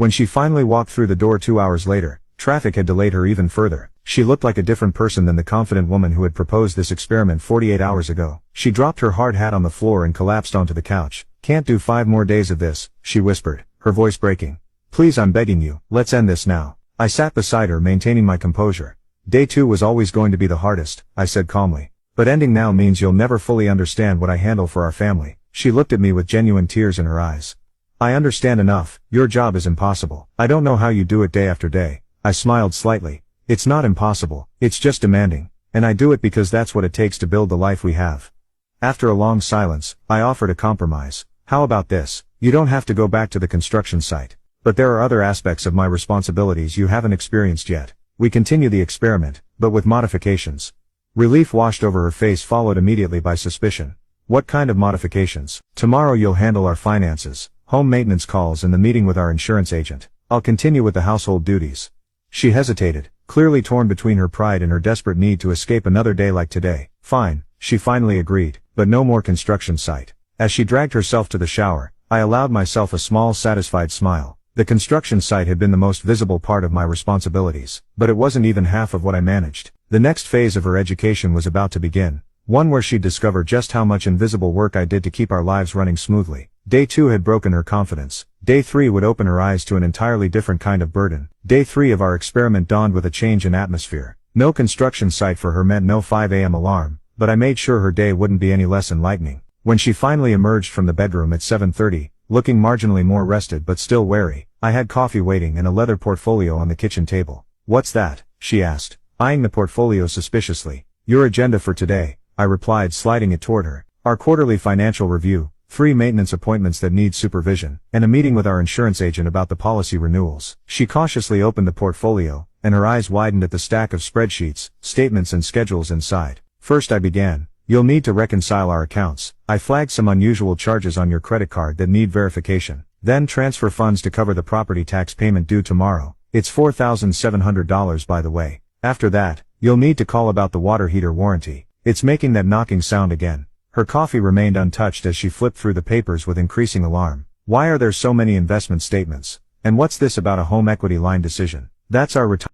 When she finally walked through the door 2 hours later, traffic had delayed her even further. She looked like a different person than the confident woman who had proposed this experiment 48 hours ago. She dropped her hard hat on the floor and collapsed onto the couch. "Can't do 5 more days of this," she whispered, her voice breaking. "Please, I'm begging you, let's end this now." I sat beside her, maintaining my composure. "Day 2 was always going to be the hardest," I said calmly. "But ending now means you'll never fully understand what I handle for our family." She looked at me with genuine tears in her eyes. "I understand enough, your job is impossible. I don't know how you do it day after day." I smiled slightly. "It's not impossible, it's just demanding. And I do it because that's what it takes to build the life we have." After a long silence, I offered a compromise. "How about this? You don't have to go back to the construction site. But there are other aspects of my responsibilities you haven't experienced yet. We continue the experiment, but with modifications." Relief washed over her face, followed immediately by suspicion. "What kind of modifications?" "Tomorrow you'll handle our finances, home maintenance calls and the meeting with our insurance agent. I'll continue with the household duties." She hesitated, clearly torn between her pride and her desperate need to escape another day like today. "Fine," she finally agreed, "but no more construction site." As she dragged herself to the shower, I allowed myself a small satisfied smile. The construction site had been the most visible part of my responsibilities, but it wasn't even half of what I managed. The next phase of her education was about to begin, one where she'd discover just how much invisible work I did to keep our lives running smoothly. Day 2 had broken her confidence. Day 3 would open her eyes to an entirely different kind of burden. Day 3 of our experiment dawned with a change in atmosphere. No construction site for her meant no 5 a.m. alarm, but I made sure her day wouldn't be any less enlightening. When she finally emerged from the bedroom at 7:30, looking marginally more rested but still wary, I had coffee waiting and a leather portfolio on the kitchen table. "What's that?" she asked, eyeing the portfolio suspiciously. "Your agenda for today," I replied, sliding it toward her. "Our quarterly financial review, 3 maintenance appointments that need supervision, and a meeting with our insurance agent about the policy renewals." She cautiously opened the portfolio, and her eyes widened at the stack of spreadsheets, statements and schedules inside. "First," I began, "you'll need to reconcile our accounts. I flagged some unusual charges on your credit card that need verification. Then transfer funds to cover the property tax payment due tomorrow. It's $4,700 by the way. After that, you'll need to call about the water heater warranty. It's making that knocking sound again." Her coffee remained untouched as she flipped through the papers with increasing alarm. "Why are there so many investment statements? And what's this about a home equity line decision? That's our retirement